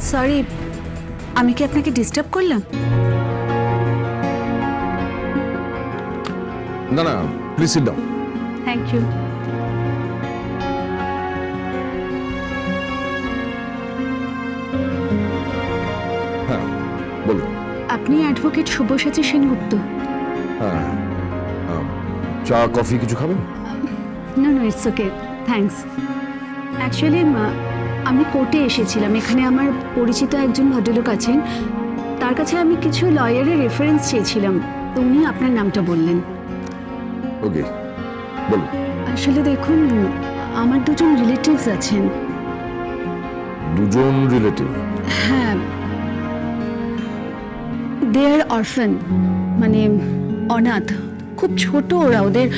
Sorry, আমি কি আপনাকে ডিস্টার্ব করলাম? না না, please sit down. Thank you. হ্যাঁ বলুন। আপনি অ্যাডভোকেট শুভসাচী সেনগুপ্ত? হ্যাঁ, চা কফি কিছু খাবেন? No no, it's okay, thanks. Actually আমি কোর্টে এসেছিলাম। এখানে আমার পরিচিত একজন ভদ্রলোক আছেন, তার কাছে আমি কিছু লয়ারের রেফারেন্স চেয়েছিলাম, তো উনি আপনার নামটা বললেন। ওকে, বলুন। আসলে দেখুন, আমার দুজন রিলেটিভস আছেন। দুজন রিলেটিভ? হ্যাঁ, দে আর অরফান, মানে অনাথ, খুব ছোট ওরা, ওদের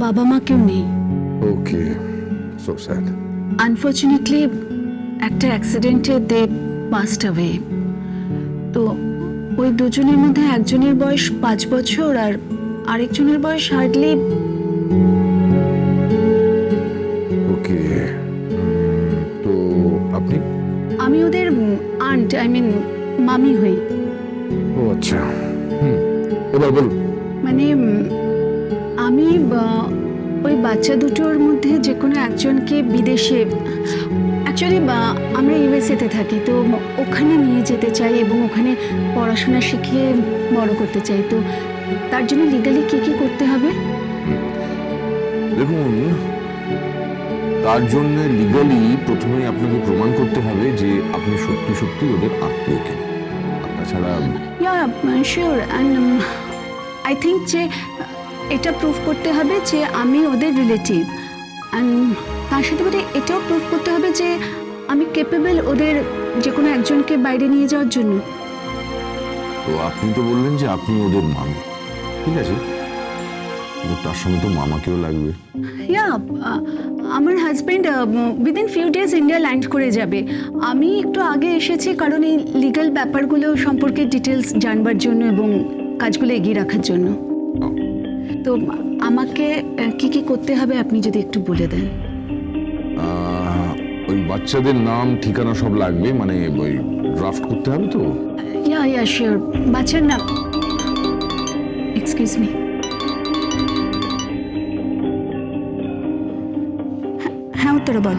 বাবা মা কেউ নেই। ওকে, সো স্যাড। আনফর্চুনেটলি একটা অ্যাক্সিডেন্টে দে পাস্ট অ্যাওয়ে। তো ওই দুজনের মধ্যে একজনের বয়স 5 বছর আর আরেকজনের বয়স হার্ডলি। ওকে, তো আপনি? আমি ওদের আন্ট, আই মিন মামি হই। ও আচ্ছা, এবার বলুন। মানে আমি ওই বাচ্চা দুটোর মধ্যে যে কোনো একজনকে বিদেশে, অ্যাকচুয়ালি আমরা ইউএসএতে থাকি, তো ওখানে নিয়ে যেতে চাই এবং ওখানে পড়াশোনা শিখিয়ে বড় করতে চাই। তো তার জন্য লিগালি কি কি করতে হবে? দেখুন, তার জন্য লিগালি প্রথমেই আপনাকে প্রমাণ করতে হবে যে আপনি সত্যি সত্যি ওদের আত্মীয় কেন। তাছাড়া yeah sure, and I think যে এটা প্রুফ করতে হবে যে আমি ওদের রিলেটিভ, অ্যান্ড তার সাথে সাথে এটাও প্রুফ করতে হবে যে আমি কেপেবল ওদের যে কোনো একজনকে বাইরে নিয়ে যাওয়ার জন্য। তো আপনি তো বললেন যে আপনি ওদের মামি, ঠিক আছে, কিন্তু তার সঙ্গে তো মামাকেও লাগবে। ইয়া আমার husband within few days India land করে যাবে। আমি একটু আগে এসেছি কারণ এই লিগ্যাল ব্যাপারগুলো সম্পর্কে ডিটেলস জানবার জন্য এবং কাজগুলো এগিয়ে রাখার জন্য। তো আমাকে কি কি করতে হবে আপনি যদি একটু বলে দেন। ওই বাচ্চাদের নাম ঠিকানা সব লাগবে, মানে ওই ড্রাফট করতে হবে তো। ইয়া ইয়া শিওর। বাচ্চার নাম, এক্সকিউজ মি, হ্যাঁ উত্তরা বল।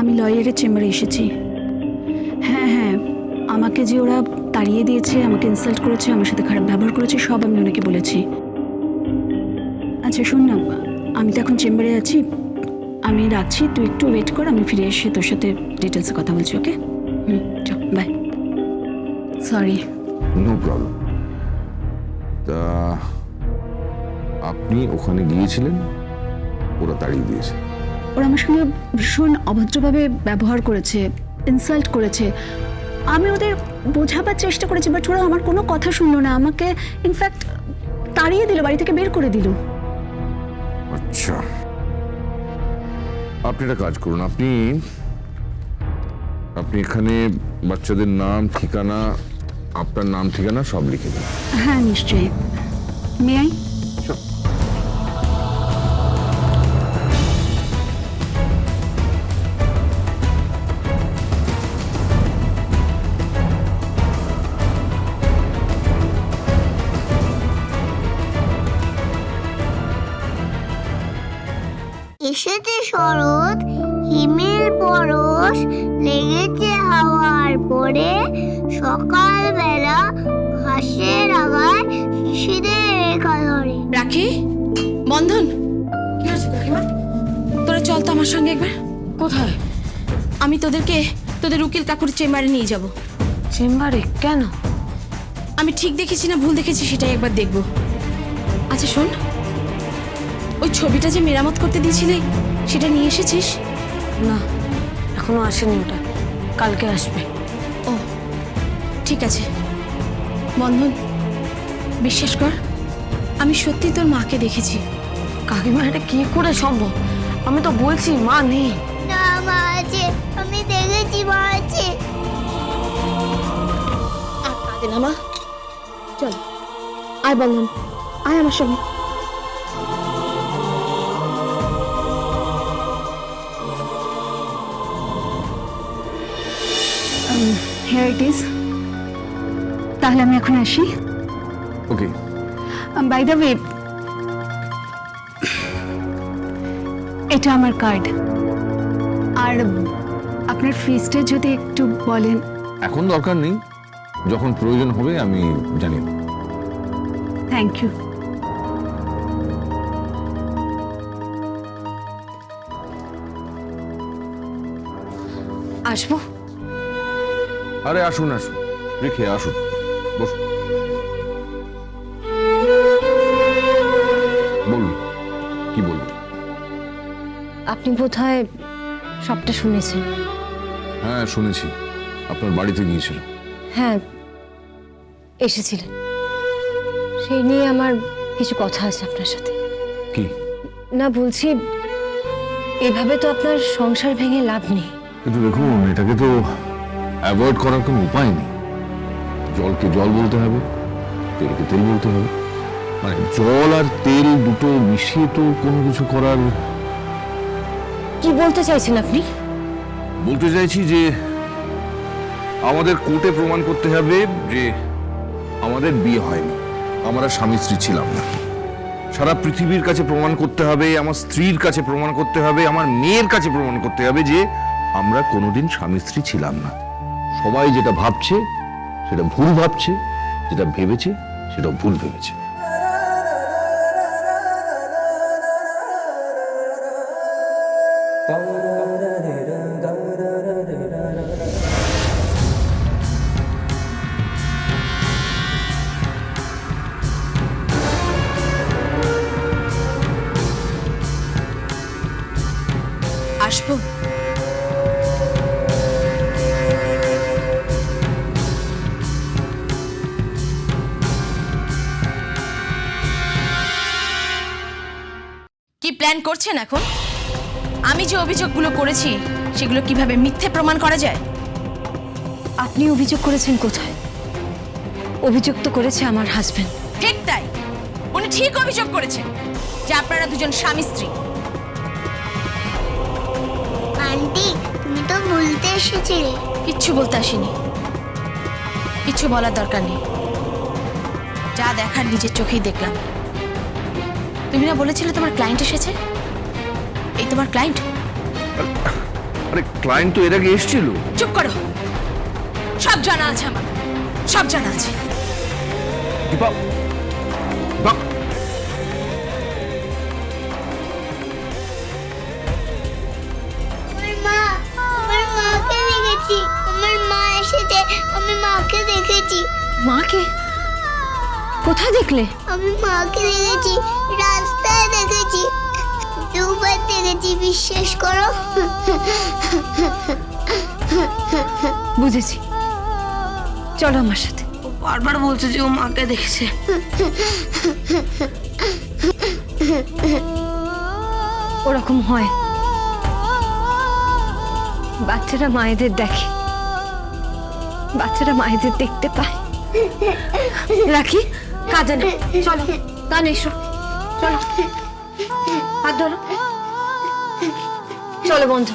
আমি লয়ারের চেম্বারে এসেছি। হ্যাঁ হ্যাঁ, আমাকে যে ওরা তাড়িয়ে দিয়েছে, আমাকে ইনসাল্ট করেছে, আমার সাথে খারাপ ব্যবহার করেছে, সব আমি ওনাকে বলেছি। আচ্ছা শোন না, আমি তো এখন চেম্বারে আছি, আমি রাখছি, তুই একটু ওয়েট কর, আমি ফিরে এসে তোর সাথে ডিটেলসে কথা বলছি। ওকে, চল বাই। সরি। No problem. তা আপনি ওখানে গিয়েছিলেন, ওরা তাড়িয়ে দিয়েছে? ওরা আমার সঙ্গে ভীষণ অভদ্রভাবে ব্যবহার করেছে, ইনসাল্ট করেছে। আমি ওদের বোঝাবার চেষ্টা করেছি, বাট ওরা আমার কোনো কথা শুনলো না, আমাকে ইনফ্যাক্ট তাড়িয়ে দিল, বাড়ি থেকে বের করে দিল। আচ্ছা, আপনি একটা কাজ করুন, আপনি এখানে বাচ্চাদের নাম ঠিকানা, আপনার নাম ঠিকানা সব লিখে দিন। হ্যাঁ নিশ্চয়ই। May I? এসেছে শরৎ, হিমেল পরশ লেগেছে হাওয়ার পরে, সকালবেলা ঘাসের আগায় শিশিরের রেখা ধরে। রাখি, বন্ধন, কি হয়েছে কাকিমা? তোরা চল তো আমার সঙ্গে একবার। কোথায়? আমি তোদের উকিল কাকুর চেম্বারে নিয়ে যাব। চেম্বারে কেন? আমি ঠিক দেখেছি না ভুল দেখেছি সেটাই একবার দেখব। আচ্ছা শোন, ওই ছবিটা যে মেরামত করতে দিয়েছিলি সেটা নিয়ে এসেছিস? না, এখনো আসেনি, ওটা কালকে আসবে। ও ঠিক আছে বন্ধন, বিশ্বাস কর আমি সত্যি তোর মাকে দেখেছি। কাকিমা, এটা কি করে সম্ভব? আমি তো বলছি মা নেই। না, মা আছে, আমি দেখেছি মা আছে। আর কাঁদে না মা, চল আয় বন্ধন, আয় আমার সঙ্গে। Here it is. তাহলে আমি এখন আসি। ওকে, বাই দ্য ওয়ে, এটা আমার কার্ড। আর আপনার ফিসটা যদি একটু বলেন। এখন দরকার নেই, যখন প্রয়োজন হবে আমি জানিয়ে দেব। Thank you. আসবো? আরে আসুন আসুন, রেখে আসুন, বসুন। বলুন, কি বলুন? আপনি বোধহয় সবটা শুনেছেন। হ্যাঁ শুনেছি, আপনার বাড়িতে গিয়েছিল। হ্যাঁ, এসেছিলেন। সেই নিয়ে আমার কিছু কথা আছে আপনার সাথে। কি? না, বলছি এভাবে তো আপনার সংসার ভেঙে লাভ নেই। কিন্তু দেখুন, এটাকে তো অ্যাভয়েড করার কোনো উপায় নেই। জলকে জল বলতে হবে, তেলকে তেল বলতে হবে। মানে জল আর তেল দুটো মিশিয়ে তো কোনো কিছু করার। কি বলতে চাইছেন আপনি? বলতে চাইছি যে আমাদের কোর্টে প্রমাণ করতে হবে যে আমাদের বিয়ে হয়নি, আমরা স্বামী স্ত্রী ছিলাম না। সারা পৃথিবীর কাছে প্রমাণ করতে হবে, আমার স্ত্রীর কাছে প্রমাণ করতে হবে, আমার মেয়ের কাছে প্রমাণ করতে হবে যে আমরা কোনোদিন স্বামী স্ত্রী ছিলাম না। সবাই যেটা ভাবছে সেটা ভুল ভাবছে, যেটা ভেবেছে সেটা ভুল ভেবেছে। আসবো? কি প্ল্যান করছেন এখন? আমি যে অভিযোগগুলো করেছি সেগুলো কিভাবে মিথ্যে প্রমাণ করা যায়? আপনি অভিযোগ করেছেন কোথায়? অভিযোগ তো করেছে আমার হাজবেন্ড। ঠিক তাই, উনি ঠিক অভিযোগ করেছেন যে আপনারা দুজন স্বামী স্ত্রী। আন্টি, তুমি তো বলতে এসেছিলে। কিচ্ছু বলতে আসিনি, কিচ্ছু বলার দরকার নেই। যা দেখার নিজের চোখেই দেখলাম। তুমি না বলেছিলে তোমার ক্লায়েন্ট এসেছে? এই তোমার ক্লায়েন্ট? আরে ক্লায়েন্ট তো এর আগে এসেছিল। চুপ করো, সব জানা আছে আমার, সব জানা আছে। দীপা, বাহ, আমার মাকে দেখেছি। আমার মা এসেছে, আমি মাকে দেখেছি। মাকে? কোথায় দেখলে? আমি মাকে দেখেছি, রাস্তায় দেখেছি, দুবার দেখেছি, বিশ্বাস করো। বুঝেছি, চলো আমার সাথে। বারবার বলছে যে ও মাকে দেখেছে। ওরকম হয়, বাচ্চারা মায়েদের দেখে, বাচ্চারা মায়েদের দেখতে পায়। রাখি, কাঁদে না, চলো কান এসো, চলো হাত ধরো, চলো বন্ধু।